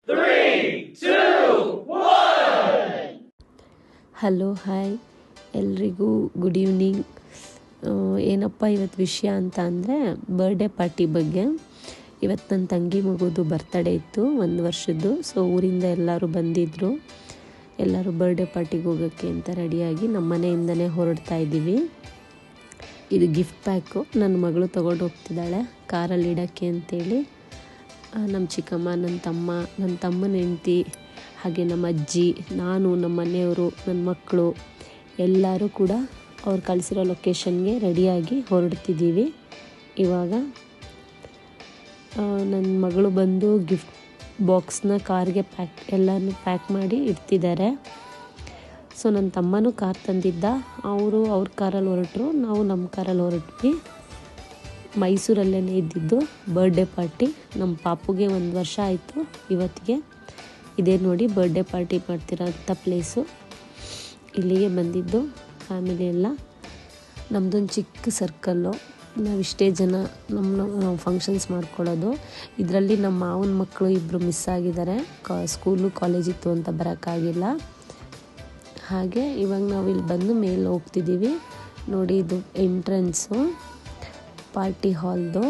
3, 2, 1. Hello hi ಎಲ್ರಿಗೂ good evening. ಏನಪ್ಪ ಇವತ್ತು ವಿಷಯ ಅಂತ ಅಂದರೆ ಬರ್ಡೇ ಪಾರ್ಟಿ ಬಗ್ಗೆ. ಇವತ್ತು ನನ್ನ ತಂಗಿ ಮಗುದು ಬರ್ತಡೇ ಇತ್ತು, 1 ವರ್ಷದ್ದು. ಸೊ ಊರಿಂದ ಎಲ್ಲರೂ ಬಂದಿದ್ದರು. ಎಲ್ಲರೂ ಬರ್ಡೇ ಪಾರ್ಟಿಗೆ ಹೋಗೋಕ್ಕೆ ಅಂತ ರೆಡಿಯಾಗಿ ನಮ್ಮ ಮನೆಯಿಂದನೇ ಹೊರಡ್ತಾ ಇದ್ದೀವಿ. ಇದು ಗಿಫ್ಟ್ ಪ್ಯಾಕು ನನ್ನ ಮಗಳು ತೊಗೊಂಡು ಹೋಗ್ತಿದ್ದಾಳೆ ಕಾರಲ್ಲಿ ಇಡೋಕ್ಕೆ ಅಂತೇಳಿ. ನಮ್ಮ ಚಿಕ್ಕಮ್ಮ, ನನ್ನ ತಮ್ಮನ ಹೆಂಡತಿ, ಹಾಗೆ ನಮ್ಮ ಅಜ್ಜಿ, ನಾನು, ನಮ್ಮ ಮನೆಯವರು, ನನ್ನ ಮಕ್ಕಳು ಎಲ್ಲರೂ ಕೂಡ ಅವ್ರು ಕಳಿಸಿರೋ ಲೊಕೇಶನ್ಗೆ ರೆಡಿಯಾಗಿ ಹೊರಡ್ತಿದ್ದೀವಿ. ಇವಾಗ ನನ್ನ ಮಗಳು ಬಂದು ಗಿಫ್ಟ್ ಬಾಕ್ಸ್ನ ಕಾರ್ಗೆ ಎಲ್ಲನೂ ಪ್ಯಾಕ್ ಮಾಡಿ ಇಡ್ತಿದ್ದಾರೆ. ಸೊ ನನ್ನ ತಮ್ಮನೂ ಕಾರ್ ತಂದಿದ್ದ, ಅವ್ರ ಕಾರಲ್ಲಿ ಹೊರಟರು, ನಾವು ನಮ್ಮ ಕಾರಲ್ಲಿ ಹೊರಟ್ವಿ. ಮೈಸೂರಲ್ಲೇ ಇದ್ದಿದ್ದು ಬರ್ಡೇ ಪಾರ್ಟಿ. ನಮ್ಮ ಪಾಪುಗೆ 1 ವರ್ಷ ಆಯಿತು ಇವತ್ತಿಗೆ. ಇದೇ ನೋಡಿ ಬರ್ಡೇ ಪಾರ್ಟಿ ಮಾಡ್ತಿರೋಂಥ ಪ್ಲೇಸು. ಇಲ್ಲಿಗೆ ಬಂದಿದ್ದು ಫ್ಯಾಮಿಲಿ ಎಲ್ಲ. ನಮ್ಮದೊಂದು ಚಿಕ್ಕ ಸರ್ಕಲ್ಲು, ನಾವಿಷ್ಟೇ ಜನ ನಾವು ಫಂಕ್ಷನ್ಸ್ ಮಾಡ್ಕೊಳ್ಳೋದು. ಇದರಲ್ಲಿ ನಮ್ಮ ಮಾವನ ಮಕ್ಕಳು 2 ಮಿಸ್ ಆಗಿದ್ದಾರೆ, ಸ್ಕೂಲು ಕಾಲೇಜಿತ್ತು ಅಂತ ಬರೋಕ್ಕಾಗಿಲ್ಲ. ಹಾಗೆ ಇವಾಗ ನಾವು ಇಲ್ಲಿ ಬಂದು ಮೇಲೆ ಹೋಗ್ತಿದ್ದೀವಿ ನೋಡಿ. ಇದು ಎಂಟ್ರೆನ್ಸು ಪಾರ್ಟಿ ಹಾಲ್ದು.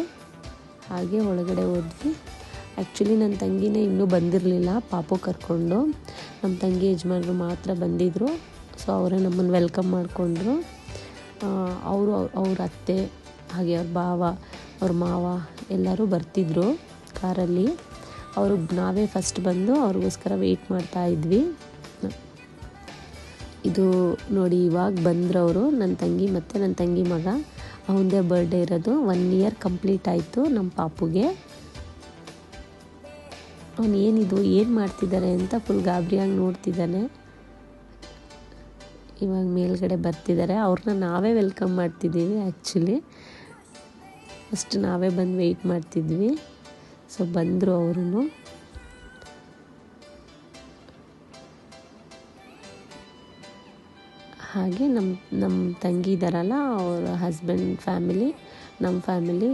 ಹಾಗೆ ಒಳಗಡೆ ಹೋದ್ವಿ. ಆ್ಯಕ್ಚುಲಿ ನನ್ನ ತಂಗಿನೇ ಇನ್ನೂ ಬಂದಿರಲಿಲ್ಲ ಪಾಪು ಕರ್ಕೊಂಡು. ನಮ್ಮ ತಂಗಿ ಯಜಮಾನರು ಮಾತ್ರ ಬಂದಿದ್ದರು. ಸೊ ಅವರೇ ನಮ್ಮನ್ನು ವೆಲ್ಕಮ್ ಮಾಡಿಕೊಂಡ್ರು. ಅವ್ರ ಅತ್ತೆ, ಹಾಗೆ ಅವ್ರ ಭಾವ, ಅವ್ರ ಮಾವ ಎಲ್ಲರೂ ಬರ್ತಿದ್ರು ಕಾರಲ್ಲಿ. ನಾವೇ ಫಸ್ಟ್ ಬಂದು ಅವ್ರಿಗೋಸ್ಕರ ವೆಯ್ಟ್ ಮಾಡ್ತಾ ಇದ್ವಿ. ಇದು ನೋಡಿ ಇವಾಗ ಬಂದರು ಅವರು, ನನ್ನ ತಂಗಿ ಮತ್ತು ನನ್ನ ತಂಗಿ ಮಗ. ಅವನದೇ ಬರ್ಡೇ ಇರೋದು, 1 ಇಯರ್ ಕಂಪ್ಲೀಟ್ ಆಯಿತು ನಮ್ಮ ಪಾಪುಗೆ. ಅವನು ಏನು ಮಾಡ್ತಿದ್ದಾರೆ ಅಂತ ಫುಲ್ ಗಾಬರಿಯಾಗಿ ನೋಡ್ತಿದ್ದಾನೆ. ಇವಾಗ ಮೇಲ್ಗಡೆ ಬರ್ತಿದ್ದಾರೆ. ಅವ್ರನ್ನ ನಾವೇ ವೆಲ್ಕಮ್ ಮಾಡ್ತಿದ್ದೀವಿ. ಆ್ಯಕ್ಚುಲಿ ಫಸ್ಟ್ ನಾವೇ ಬಂದು ವೆಯ್ಟ್ ಮಾಡ್ತಿದ್ವಿ. ಸೊ ಬಂದರು ಅವರು. ಹಾಗೆ ನಮ್ಮ ತಂಗಿ ಇದ್ದಾರಲ್ಲ, ಅವ್ರ ಹಸ್ಬೆಂಡ್ ಫ್ಯಾಮಿಲಿ, ನಮ್ಮ ಫ್ಯಾಮಿಲಿ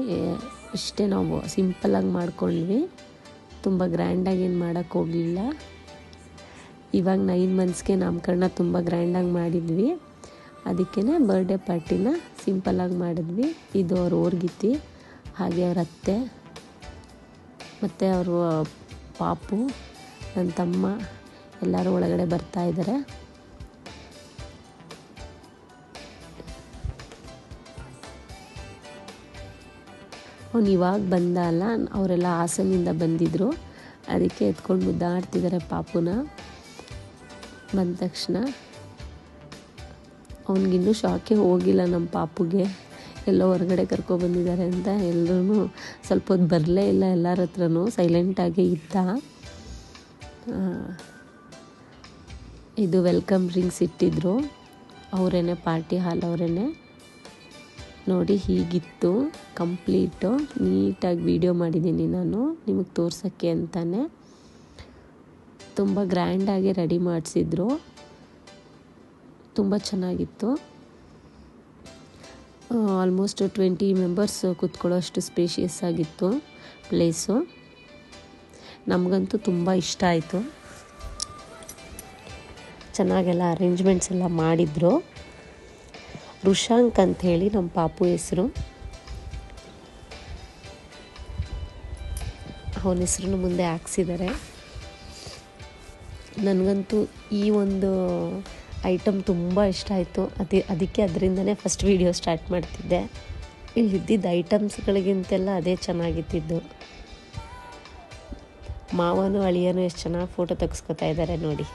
ಇಷ್ಟೇ. ನಾವು ಸಿಂಪಲಾಗಿ ಮಾಡ್ಕೊಂಡ್ವಿ, ತುಂಬ ಗ್ರ್ಯಾಂಡಾಗಿ ಏನು ಮಾಡೋಕ್ಕೆ ಹೋಗಲಿಲ್ಲ. ಇವಾಗ 9 ಮಂತ್ಸ್ಗೆ ನಾಮಕರಣ ತುಂಬ ಗ್ರ್ಯಾಂಡಾಗಿ ಮಾಡಿದ್ವಿ. ಅದಕ್ಕೇ ಬರ್ಡೇ ಪಾರ್ಟಿನ ಸಿಂಪಲಾಗಿ ಮಾಡಿದ್ವಿ. ಇದು ಅವ್ರ ಓರ್ಗಿತಿ, ಹಾಗೆ ಅವ್ರ ಅತ್ತೆ ಮತ್ತು ಅವರು ಪಾಪು, ನನ್ನ ತಮ್ಮ ಎಲ್ಲರೂ ಒಳಗಡೆ ಬರ್ತಾ ಇದ್ದಾರೆ. ಅವ್ನು ಇವಾಗ ಬಂದ ಅಲ್ಲ, ಅವರೆಲ್ಲ ಹಾಸನಿಂದ ಬಂದಿದ್ದರು. ಅದಕ್ಕೆ ಎತ್ಕೊಂಡು ಮುದ್ದಾಡ್ತಿದ್ದಾರೆ ಪಾಪುನ. ಬಂದ ತಕ್ಷಣ ಅವನಿಗಿನ್ನೂ ಶಾಕೆ ಹೋಗಿಲ್ಲ ನಮ್ಮ ಪಾಪುಗೆ. ಎಲ್ಲೋ ಹೊರಗಡೆ ಕರ್ಕೊಬಂದಿದ್ದಾರೆ ಅಂತ. ಎಲ್ಲರೂ ಸ್ವಲ್ಪ ಹೊತ್ತು ಬರಲೇ ಇಲ್ಲ, ಎಲ್ಲರ ಹತ್ರನೂ ಸೈಲೆಂಟಾಗೇ ಇದ್ದ. ಇದು ವೆಲ್ಕಮ್ ಡ್ರಿಂಕ್ಸ್ ಇಟ್ಟಿದ್ರು, ಅವರೇನೆ ಪಾರ್ಟಿ ಹಾಲ್ ಅವರೇನೆ. ನೋಡಿ ಹೀಗಿತ್ತು ಕಂಪ್ಲೀಟು. ನೀಟಾಗಿ ವಿಡಿಯೋ ಮಾಡಿದ್ದೀನಿ ನಾನು ನಿಮಗೆ ತೋರ್ಸೋಕ್ಕೆ ಅಂತಾನೆ. ತುಂಬ ಗ್ರ್ಯಾಂಡಾಗಿ ರೆಡಿ ಮಾಡಿಸಿದ್ರು, ತುಂಬ ಚೆನ್ನಾಗಿತ್ತು. ಆಲ್ಮೋಸ್ಟ್ 20 ಮೆಂಬರ್ಸ್ ಕೂತ್ಕೊಳ್ಳೋಷ್ಟು ಸ್ಪೇಷಿಯಸ್ ಆಗಿತ್ತು ಪ್ಲೇಸು. ನಮಗಂತೂ ತುಂಬ ಇಷ್ಟ ಆಯಿತು. ಚೆನ್ನಾಗೆಲ್ಲ ಅರೇಂಜ್ಮೆಂಟ್ಸ್ ಎಲ್ಲ ಮಾಡಿದರು. ರುಷಾಂಕ್ ಅಂಥೇಳಿ ನಮ್ಮ ಪಾಪು ಹೆಸರು. ಅವನ ಹೆಸರನ್ನು ಮುಂದೆ ಹಾಕ್ಸಿದ್ದಾರೆ. ನನಗಂತೂ ಈ ಒಂದು ಐಟಮ್ ತುಂಬ ಇಷ್ಟ ಆಯಿತು. ಅದಕ್ಕೆ ಅದರಿಂದನೇ ಫಸ್ಟ್ ವೀಡಿಯೋ ಸ್ಟಾರ್ಟ್ ಮಾಡ್ತಿದ್ದೆ. ಇಲ್ಲಿದ್ದಿದ್ದ ಐಟಮ್ಸ್ಗಳಿಗಿಂತೆಲ್ಲ ಅದೇ ಚೆನ್ನಾಗಿತ್ತಿದ್ದು. ಮಾವನು ಅಳಿಯನು ಎಷ್ಟು ಚೆನ್ನಾಗಿ ಫೋಟೋ ತೆಗೆಸ್ಕೊತಾ ಇದ್ದಾರೆ ನೋಡಿ.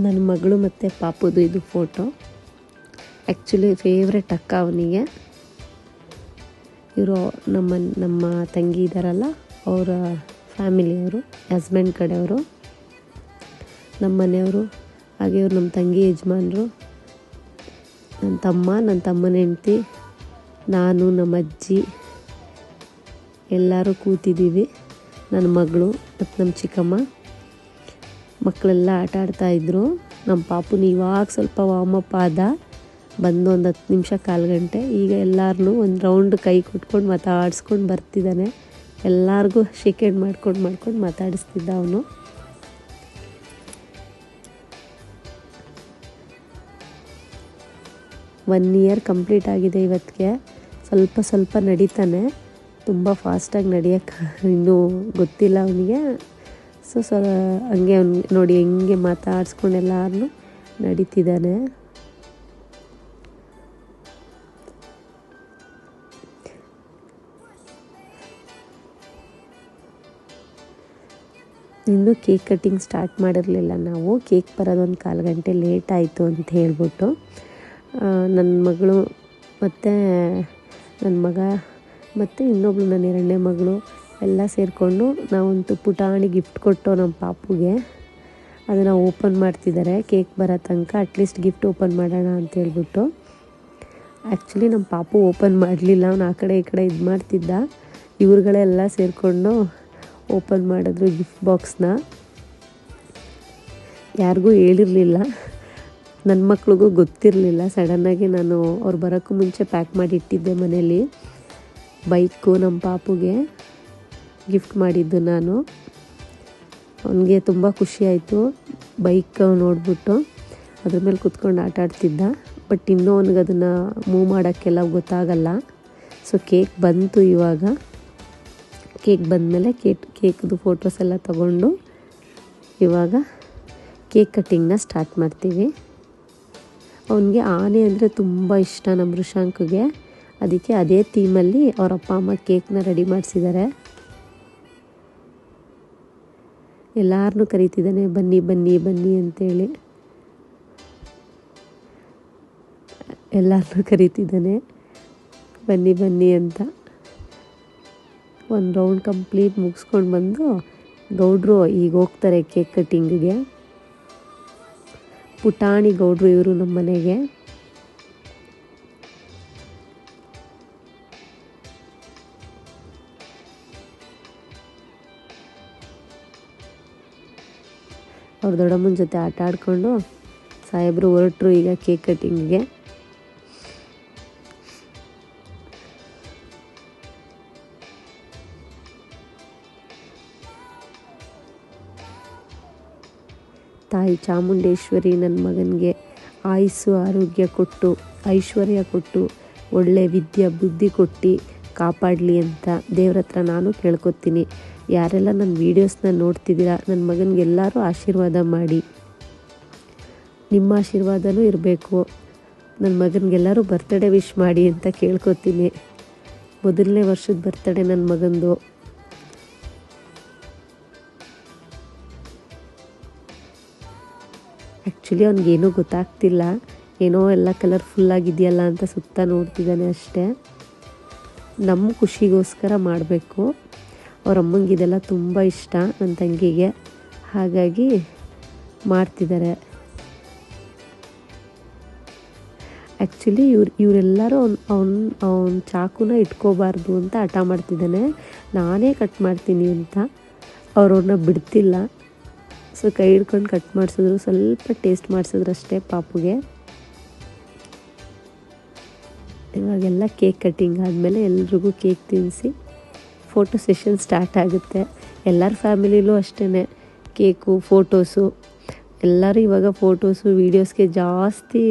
ನನ್ನ ಮಗಳು ಮತ್ತು ಪಾಪುದು ಇದು ಫೋಟೋ. ಆ್ಯಕ್ಚುಲಿ ಫೇವ್ರೆಟ್ ಅಕ್ಕ ಅವನಿಗೆ. ಇವರು ನಮ್ಮ ತಂಗಿ ಇದ್ದಾರಲ್ಲ, ಅವರ ಫ್ಯಾಮಿಲಿಯವರು, ಹಸ್ಬೆಂಡ್ ಕಡೆಯವರು, ನಮ್ಮ ಮನೆಯವರು, ಹಾಗೆ ಇವರು ನಮ್ಮ ತಂಗಿ ಯಜಮಾನರು, ನನ್ನ ತಮ್ಮನ ಹೆಂಡತಿ, ನಾನು, ನಮ್ಮ ಅಜ್ಜಿ ಎಲ್ಲರೂ ಕೂತಿದ್ದೀವಿ. ನನ್ನ ಮಗಳು ಮತ್ತು ನಮ್ಮ ಚಿಕ್ಕಮ್ಮ ಮಕ್ಕಳೆಲ್ಲ ಆಟ ಆಡ್ತಾಯಿದ್ರು. ನಮ್ಮ ಪಾಪುನ ಇವಾಗ ಸ್ವಲ್ಪ ವಾರ್ಮಪ್ ಆದ, ಬಂದು ಒಂದು 10 ನಿಮಿಷ ಕಾಲು ಗಂಟೆ. ಈಗ ಎಲ್ಲರನ್ನೂ ಒಂದು ರೌಂಡ್ ಕೈ ಕೊಟ್ಕೊಂಡು ಮಾತಾಡಿಸ್ಕೊಂಡು ಬರ್ತಿದ್ದಾನೆ. ಎಲ್ಲರಿಗೂ ಶೇಕ್ ಹ್ಯಾಂಡ್ ಮಾಡ್ಕೊಂಡು ಮಾತಾಡಿಸ್ತಿದ್ದ ಅವನು. ಒನ್ ಇಯರ್ ಕಂಪ್ಲೀಟ್ ಆಗಿದೆ ಇವತ್ತಿಗೆ. ಸ್ವಲ್ಪ ನಡೀತಾನೆ, ತುಂಬ ಫಾಸ್ಟಾಗಿ ನಡೆಯೋಕ್ಕೆ ಇನ್ನೂ ಗೊತ್ತಿಲ್ಲ ಅವನಿಗೆ. ಹಂಗೆ ಅವ್ನಿಗೆ ನೋಡಿ ಹೆಂಗೆ ಮಾತಾಡಿಸ್ಕೊಂಡು ಎಲ್ಲರನ್ನೂ ನಡೀತಿದ್ದಾನೆ. ಇನ್ನೂ ಕೇಕ್ ಕಟ್ಟಿಂಗ್ ಸ್ಟಾರ್ಟ್ ಮಾಡಿರಲಿಲ್ಲ ನಾವು. ಕೇಕ್ ಬರೋದು ಒಂದು ಕಾಲು ಗಂಟೆ ಲೇಟ್ ಆಯಿತು ಅಂತ ಹೇಳ್ಬಿಟ್ಟು ನನ್ನ ಮಗಳು ಮತ್ತು ನನ್ನ ಮಗ ಮತ್ತು ಇನ್ನೊಬ್ಳು ನನ್ನ 2ನೇ ಮಗಳು ಎಲ್ಲ ಸೇರಿಕೊಂಡು ನಾವಂತೂ ಪುಟಾಣಿ ಗಿಫ್ಟ್ ಕೊಟ್ಟು ನಮ್ಮ ಪಾಪುಗೆ ಅದನ್ನು ಓಪನ್ ಮಾಡ್ತಿದ್ದಾರೆ. ಕೇಕ್ ಬರೋ ತನಕ ಅಟ್ಲೀಸ್ಟ್ ಗಿಫ್ಟ್ ಓಪನ್ ಮಾಡೋಣ ಅಂತ ಹೇಳ್ಬಿಟ್ಟು. ಆ್ಯಕ್ಚುಲಿ ನಮ್ಮ ಪಾಪು ಓಪನ್ ಮಾಡಲಿಲ್ಲ, ಅವನು ಆ ಕಡೆ ಈ ಕಡೆ ಇದು ಮಾಡ್ತಿದ್ದ. ಇವ್ರುಗಳೆಲ್ಲ ಸೇರಿಕೊಂಡು ಓಪನ್ ಮಾಡಿದ್ರು ಗಿಫ್ಟ್ ಬಾಕ್ಸ್ನ. ಯಾರಿಗೂ ಹೇಳಿರಲಿಲ್ಲ, ನನ್ನ ಮಕ್ಳಿಗೂ ಗೊತ್ತಿರಲಿಲ್ಲ. ಸಡನ್ನಾಗಿ ನಾನು ಅವ್ರು ಬರೋಕ್ಕೂ ಮುಂಚೆ ಪ್ಯಾಕ್ ಮಾಡಿ ಇಟ್ಟಿದ್ದೆ ಮನೇಲಿ. ಬೈಕು ನಮ್ಮ ಪಾಪುಗೆ ಗಿಫ್ಟ್ ಮಾಡಿದ್ದು ನಾನು. ಅವನಿಗೆ ತುಂಬ ಖುಷಿಯಾಯಿತು ಬೈಕ್ ನೋಡಿಬಿಟ್ಟು. ಅದ್ರ ಮೇಲೆ ಕುತ್ಕೊಂಡು ಆಟ ಆಡ್ತಿದ್ದ. ಬಟ್ ಇನ್ನೂ ಅವನಿಗೆ ಅದನ್ನು ಮೂವ್ ಮಾಡೋಕ್ಕೆಲ್ಲ ಗೊತ್ತಾಗಲ್ಲ. ಸೊ ಕೇಕ್ ಬಂತು ಇವಾಗ. ಕೇಕ್ ಬಂದಮೇಲೆ ಕೇಕ್ದು ಫೋಟೋಸ್ ಎಲ್ಲ ತಗೊಂಡು ಇವಾಗ ಕೇಕ್ ಕಟ್ಟಿಂಗ್ನ ಸ್ಟಾರ್ಟ್ ಮಾಡ್ತೀವಿ. ಅವನಿಗೆ ಆನೆ ಅಂದರೆ ತುಂಬ ಇಷ್ಟ ನಮ್ಮ ಋಷಾಂಕ್ಗೆ. ಅದಕ್ಕೆ ಅದೇ ಥೀಮಲ್ಲಿ ಅವ್ರ ಅಪ್ಪ ಅಮ್ಮ ಕೇಕ್ನ ರೆಡಿ ಮಾಡಿಸಿದ್ದಾರೆ. ಎಲ್ಲರನ್ನೂ ಕರೀತಿದ್ದಾನೆ, ಬನ್ನಿ ಬನ್ನಿ ಬನ್ನಿ ಅಂತೇಳಿ ಎಲ್ಲರನ್ನೂ ಕರೀತಿದ್ದಾನೆ, ಬನ್ನಿ ಬನ್ನಿ ಅಂತ. ಒಂದು ರೌಂಡ್ ಕಂಪ್ಲೀಟ್ ಮುಗಿಸ್ಕೊಂಡು ಬಂದು ಗೌಡ್ರು ಈಗ ಹೋಗ್ತಾರೆ ಕೇಕ್ ಕಟ್ಟಿಂಗಿಗೆ. ಪುಟಾಣಿ ಗೌಡ್ರು ಇವರು ನಮ್ಮ ಮನೆಗೆ. ಅವ್ರ ದೊಡ್ಡಮ್ಮನ ಜೊತೆ ಆಟ ಆಡಿಕೊಂಡು ಸಾಹೇಬರು ಹೊರಟರು ಈಗ ಕೇಕ್ ಕಟ್ಟಿಂಗಿಗೆ. ತಾಯಿ ಚಾಮುಂಡೇಶ್ವರಿ ನನ್ನ ಮಗನಿಗೆ ಆಯುಸ್ಸು ಆರೋಗ್ಯ ಕೊಟ್ಟು ಐಶ್ವರ್ಯ ಕೊಟ್ಟು ಒಳ್ಳೆ ವಿದ್ಯೆ ಬುದ್ಧಿ ಕೊಟ್ಟು ಕಾಪಾಡಲಿ ಅಂತ ದೇವ್ರ ಹತ್ರ ನಾನು ಕೇಳ್ಕೊತೀನಿ. ಯಾರೆಲ್ಲ ನನ್ನ ವೀಡಿಯೋಸ್ನ ನೋಡ್ತಿದ್ದೀರಾ ನನ್ನ ಮಗನಿಗೆಲ್ಲರೂ ಆಶೀರ್ವಾದ ಮಾಡಿ. ನಿಮ್ಮ ಆಶೀರ್ವಾದನೂ ಇರಬೇಕು. ನನ್ನ ಮಗನಿಗೆಲ್ಲರೂ ಬರ್ತ್ಡೇ ವಿಶ್ ಮಾಡಿ ಅಂತ ಕೇಳ್ಕೊತೀನಿ. ಮೊದಲನೇ ವರ್ಷದ ಬರ್ತ್ಡೇ ನನ್ನ ಮಗಂದು. ಆ್ಯಕ್ಚುಲಿ ಅವ್ನಿಗೇನೂ ಗೊತ್ತಾಗ್ತಿಲ್ಲ, ಏನೋ ಎಲ್ಲ ಕಲರ್ಫುಲ್ಲಾಗಿದೆಯಲ್ಲ ಅಂತ ಸುತ್ತ ನೋಡ್ತಿದ್ದಾನೆ ಅಷ್ಟೇ. ನಮ್ಮ ಖುಷಿಗೋಸ್ಕರ ಮಾಡಬೇಕು. ಅವ್ರ ಅಮ್ಮಂಗೆ ಇದೆಲ್ಲ ತುಂಬ ಇಷ್ಟ, ನನ್ನ ತಂಗಿಗೆ, ಹಾಗಾಗಿ ಮಾಡ್ತಿದ್ದಾರೆ. ಆ್ಯಕ್ಚುಲಿ ಇವರೆಲ್ಲರೂ ಅವನ ಚಾಕುನ ಇಟ್ಕೋಬಾರ್ದು ಅಂತ ಹಠ ಮಾಡ್ತಿದ್ದಾನೆ. ನಾನೇ ಕಟ್ ಮಾಡ್ತೀನಿ ಅಂತ ಅವ್ರವ್ರನ್ನ ಬಿಡ್ತಿಲ್ಲ. ಸೊ ಕೈ ಹಿಡ್ಕೊಂಡು ಕಟ್ ಮಾಡಿಸಿದ್ರು, ಸ್ವಲ್ಪ ಟೇಸ್ಟ್ ಮಾಡಿಸಿದ್ರು ಅಷ್ಟೇ ಪಾಪುಗೆ. ಇವಾಗೆಲ್ಲ ಕೇಕ್ ಕಟ್ಟಿಂಗ್ ಆದಮೇಲೆ ಎಲ್ರಿಗೂ ಕೇಕ್ ತಿನ್ನಿಸಿ ಫೋಟೋ ಸೆಷನ್ ಸ್ಟಾರ್ಟ್ ಆಗುತ್ತೆ. ಎಲ್ಲರ ಫ್ಯಾಮಿಲಿಲೂ ಅಷ್ಟೇ ಕೇಕು ಫೋಟೋಸು. ಎಲ್ಲರೂ ಇವಾಗ ಫೋಟೋಸು ವೀಡಿಯೋಸ್ಗೆ ಜಾಸ್ತಿ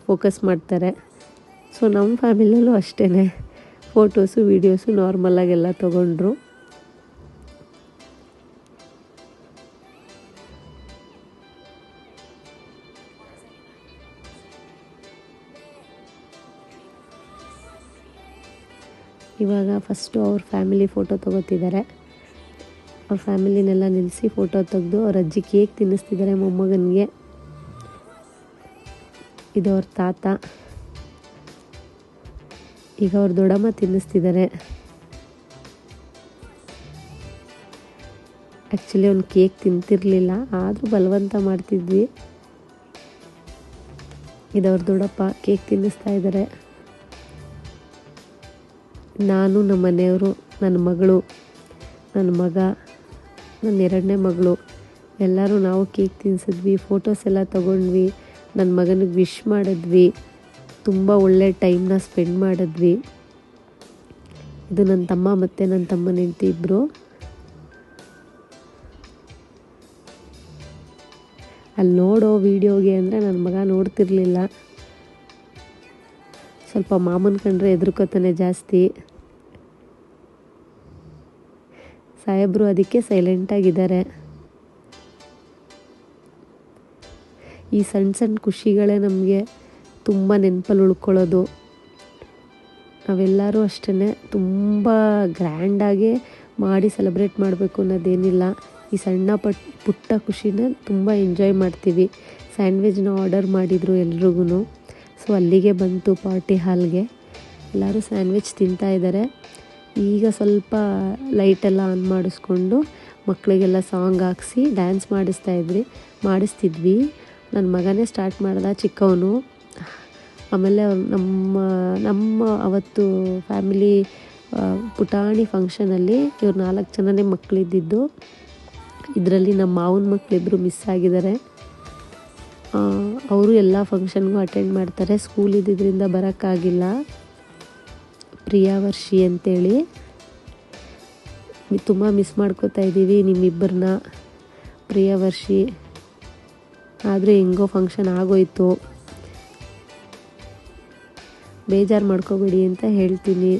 ಫೋಕಸ್ ಮಾಡ್ತಾರೆ. ಸೊ ನಮ್ಮ ಫ್ಯಾಮಿಲಿಯಲ್ಲೂ ಅಷ್ಟೇ ಫೋಟೋಸು ವೀಡಿಯೋಸು ನಾರ್ಮಲಾಗೆಲ್ಲ ತೊಗೊಂಡ್ರು. ಇವಾಗ ಫಸ್ಟು ಅವ್ರ ಫ್ಯಾಮಿಲಿ ಫೋಟೋ ತೊಗೋತಿದ್ದಾರೆ. ಅವ್ರ ಫ್ಯಾಮಿಲಿನೆಲ್ಲ ನಿಲ್ಲಿಸಿ ಫೋಟೋ ತೆಗೆದು ಅವ್ರ ಅಜ್ಜಿ ಕೇಕ್ ತಿನ್ನಿಸ್ತಿದ್ದಾರೆ ಮೊಮ್ಮಗನಿಗೆ. ಇದು ಅವ್ರ ತಾತ. ಈಗ ಅವ್ರ ದೊಡ್ಡಮ್ಮ ತಿನ್ನಿಸ್ತಿದ್ದಾರೆ. ಆ್ಯಕ್ಚುಲಿ ಅವ್ನು ಕೇಕ್ ತಿಂತಿರಲಿಲ್ಲ, ಆದರೂ ಬಲವಂತ ಮಾಡ್ತಿದ್ವಿ. ಇದು ಅವ್ರ ದೊಡ್ಡಪ್ಪ ಕೇಕ್ ತಿನ್ನಿಸ್ತಾ ಇದ್ದಾರೆ. ನಾನು, ನಮ್ಮ ಮನೆಯವರು, ನನ್ನ ಮಗಳು, ನನ್ನ ಮಗ, ನನ್ನ 2ನೇ ಮಗಳು ಎಲ್ಲರೂ ನಾವು ಕೇಕ್ ತಿನ್ಸಿದ್ವಿ, ಫೋಟೋಸ್ ಎಲ್ಲ ತೊಗೊಂಡ್ವಿ, ನನ್ನ ಮಗನಿಗೆ ವಿಶ್ ಮಾಡಿದ್ವಿ, ತುಂಬ ಒಳ್ಳೆ ಟೈಮ್ನ ಸ್ಪೆಂಡ್ ಮಾಡಿದ್ವಿ. ಇದು ನನ್ನ ತಮ್ಮ ಮತ್ತು ನನ್ನ ತಮ್ಮನ ಹೆಂಡತಿ ಇಬ್ಬರು. ಅಲ್ಲಿ ನೋಡೋ ವೀಡಿಯೋಗೆ ಅಂದರೆ ನನ್ನ ಮಗ ನೋಡ್ತಿರ್ಲಿಲ್ಲ, ಸ್ವಲ್ಪ ಮಾಮನ ಕಂಡ್ರೆ ಹೆದರ್ಕೋತಾನೆ ಜಾಸ್ತಿ. ಸಾಹೇಬರು ಅದಕ್ಕೆ ಸೈಲೆಂಟಾಗಿದ್ದಾರೆ. ಈ ಸಣ್ಣ ಸಣ್ಣ ಖುಷಿಗಳೇ ನಮಗೆ ತುಂಬ ನೆನಪಲ್ಲಿ ಉಳ್ಕೊಳ್ಳೋದು. ನಾವೆಲ್ಲರೂ ಅಷ್ಟೇ ತುಂಬ ಗ್ರ್ಯಾಂಡಾಗೆ ಮಾಡಿ ಸೆಲೆಬ್ರೇಟ್ ಮಾಡಬೇಕು ಅನ್ನೋದೇನಿಲ್ಲ. ಈ ಸಣ್ಣ ಪುಟ್ಟ ಖುಷಿನ ತುಂಬ ಎಂಜಾಯ್ ಮಾಡ್ತೀವಿ. ಸ್ಯಾಂಡ್ವಿಚ್ನ ಆರ್ಡರ್ ಮಾಡಿದರು ಎಲ್ರಿಗೂ. ಸೊ ಅಲ್ಲಿಗೆ ಬಂತು ಪಾರ್ಟಿ ಹಾಲ್ಗೆ. ಎಲ್ಲರೂ ಸ್ಯಾಂಡ್ವಿಚ್ ತಿಂತಾಯಿದ್ದಾರೆ. ಈಗ ಸ್ವಲ್ಪ ಲೈಟೆಲ್ಲ ಆನ್ ಮಾಡಿಸ್ಕೊಂಡು ಮಕ್ಕಳಿಗೆಲ್ಲ ಸಾಂಗ್ ಹಾಕ್ಸಿ ಡ್ಯಾನ್ಸ್ ಮಾಡಿಸ್ತಿದ್ವಿ. ನನ್ನ ಮಗನೇ ಸ್ಟಾರ್ಟ್ ಮಾಡ್ದ, ಚಿಕ್ಕವನು. ಆಮೇಲೆ ನಮ್ಮ ಅವತ್ತು ಫ್ಯಾಮಿಲಿ ಪುಟಾಣಿ ಫಂಕ್ಷನಲ್ಲಿ ಇವ್ರು 4 ಜನನೇ ಮಕ್ಕಳಿದ್ದಿದ್ದು. ಇದರಲ್ಲಿ ನಮ್ಮ ಮಾವನ ಮಕ್ಕಳಿಬ್ಬರು ಮಿಸ್ ಆಗಿದ್ದಾರೆ. ಅವರು ಎಲ್ಲ ಫಂಕ್ಷನ್ಗೂ ಅಟೆಂಡ್ ಮಾಡ್ತಾರೆ. ಸ್ಕೂಲ್ ಇದ್ದಿದ್ದರಿಂದ ಬರೋಕ್ಕಾಗಿಲ್ಲ. ಪ್ರಿಯಾವರ್ಷಿ ಅಂತೇಳಿ ತುಂಬ ಮಿಸ್ ಮಾಡ್ಕೋತಾ ಇದ್ದೀವಿ ನಿಮ್ಮಿಬ್ಬರನ್ನ. ಪ್ರಿಯಾವರ್ಷಿ ಆದರೆ ಹೆಂಗೋ ಫಂಕ್ಷನ್ ಆಗೋಯ್ತು, ಬೇಜಾರು ಮಾಡ್ಕೋಬೇಡಿ ಅಂತ ಹೇಳ್ತೀನಿ.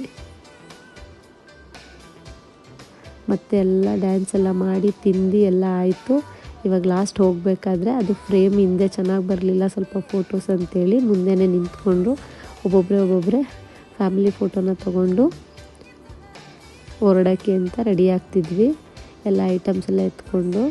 ಮತ್ತೆ ಎಲ್ಲ ಡ್ಯಾನ್ಸ್ ಎಲ್ಲ ಮಾಡಿ ತಿಂದು ಎಲ್ಲ ಆಯಿತು. ಇವಾಗ ಲಾಸ್ಟ್ ಹೋಗಬೇಕಾದ್ರೆ ಅದು ಫ್ರೇಮ್ ಹಿಂದೆ ಚೆನ್ನಾಗಿ ಬರಲಿಲ್ಲ ಸ್ವಲ್ಪ ಫೋಟೋಸ್ ಅಂತೇಳಿ ಮುಂದೆನೇ ನಿಂತ್ಕೊಂಡು ಒಬ್ಬೊಬ್ಬರೇ ಫ್ಯಾಮಿಲಿ ಫೋಟೋನ ತೊಗೊಂಡು ಹೊರಡೋಕ್ಕೆ ಅಂತ ರೆಡಿ ಆಗ್ತಿದ್ವಿ. ಎಲ್ಲ ಐಟಮ್ಸ್ ಎಲ್ಲ ಎತ್ಕೊಂಡು.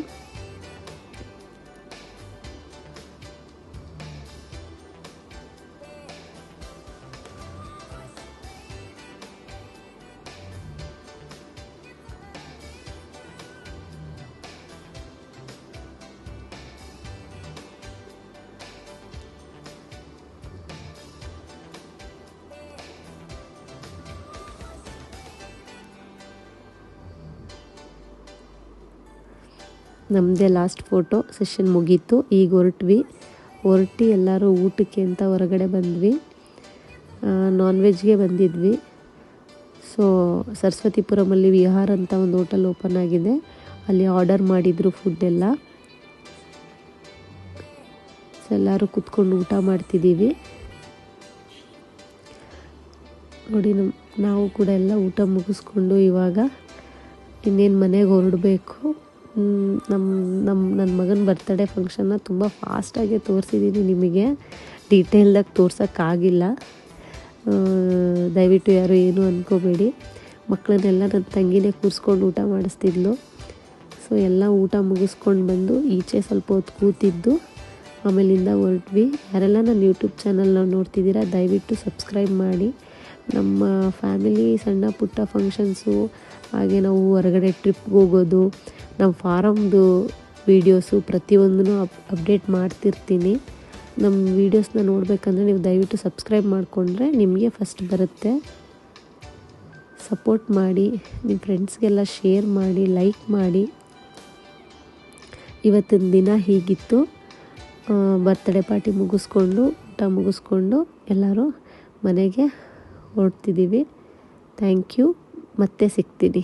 ನಮ್ಮದೇ ಲಾಸ್ಟ್ ಫೋಟೋ ಸೆಷನ್ ಮುಗೀತು. ಈಗ ಹೊರಟು ಎಲ್ಲರೂ ಊಟಕ್ಕೆ ಅಂತ ಹೊರಗಡೆ ಬಂದ್ವಿ. ನಾನ್ ವೆಜ್ಗೆ ಬಂದಿದ್ವಿ. ಸೊ ಸರಸ್ವತಿಪುರಮಲ್ಲಿ ವಿಹಾರ್ ಅಂತ ಒಂದು ಹೋಟೆಲ್ ಓಪನ್ ಆಗಿದೆ, ಅಲ್ಲಿ ಆರ್ಡರ್ ಮಾಡಿದರು ಫುಡ್ಡೆಲ್ಲ. ಸೊ ಎಲ್ಲರೂ ಕೂತ್ಕೊಂಡು ಊಟ ಮಾಡ್ತಿದ್ದೀವಿ. ನೋಡಿ ನಾವು ಕೂಡ ಎಲ್ಲ ಊಟ ಮುಗಿಸ್ಕೊಂಡು ಇವಾಗ ಇನ್ನೇನು ಮನೆಗೆ ಹೊರಡಬೇಕು. ನನ್ನ ಮಗನ ಬರ್ತ್ಡೇ ಫಂಕ್ಷನ್ನ ತುಂಬ ಫಾಸ್ಟಾಗಿ ತೋರಿಸಿದ್ದೀನಿ ನಿಮಗೆ, ಡೀಟೇಲ್ದಾಗಿ ತೋರ್ಸೋಕ್ಕಾಗಿಲ್ಲ. ದಯವಿಟ್ಟು ಯಾರು ಏನು ಅಂದ್ಕೋಬೇಡಿ. ಮಕ್ಕಳನ್ನೆಲ್ಲ ನನ್ನ ತಂಗಿನೇ ಕೂರಿಸ್ಕೊಂಡು ಊಟ ಮಾಡಿಸ್ತಿದ್ಲು. ಸೊ ಎಲ್ಲ ಊಟ ಮುಗಿಸ್ಕೊಂಡು ಬಂದು ಈಚೆ ಸ್ವಲ್ಪ ಹೊತ್ತು ಕೂತಿದ್ದು ಆಮೇಲಿಂದ ಹೊರಟ್ವಿ. ಯಾರೆಲ್ಲ ನನ್ನ ಯೂಟ್ಯೂಬ್ ಚಾನಲ್ನ ನೋಡ್ತಿದ್ದೀರಾ ದಯವಿಟ್ಟು ಸಬ್ಸ್ಕ್ರೈಬ್ ಮಾಡಿ. ನಮ್ಮ ಫ್ಯಾಮಿಲಿ ಸಣ್ಣ ಪುಟ್ಟ ಫಂಕ್ಷನ್ಸು, ಹಾಗೆ ನಾವು ಹೊರಗಡೆ ಟ್ರಿಪ್ಗೆ ಹೋಗೋದು, ನಮ್ಮ ಫಾರಮ್ದು ವೀಡಿಯೋಸು ಪ್ರತಿಯೊಂದೂ ಅಪ್ಡೇಟ್ ಮಾಡ್ತಿರ್ತೀನಿ. ನಮ್ಮ ವೀಡಿಯೋಸ್ನ ನೋಡಬೇಕಂದ್ರೆ ನೀವು ದಯವಿಟ್ಟು ಸಬ್ಸ್ಕ್ರೈಬ್ ಮಾಡಿಕೊಂಡ್ರೆ ನಿಮಗೆ ಫಸ್ಟ್ ಬರುತ್ತೆ. ಸಪೋರ್ಟ್ ಮಾಡಿ, ನಿಮ್ಮ ಫ್ರೆಂಡ್ಸ್ಗೆಲ್ಲ ಶೇರ್ ಮಾಡಿ, ಲೈಕ್ ಮಾಡಿ. ಇವತ್ತಿನ ದಿನ ಹೀಗಿತ್ತು. ಬರ್ತ್ಡೇ ಪಾರ್ಟಿ ಮುಗಿಸ್ಕೊಂಡು ಊಟ ಮುಗಿಸ್ಕೊಂಡು ಎಲ್ಲರೂ ಮನೆಗೆ ಹೊರಡ್ತಿದ್ದೀವಿ. Thank you. ಮತ್ತೆ ಸಿಗ್ತೀನಿ.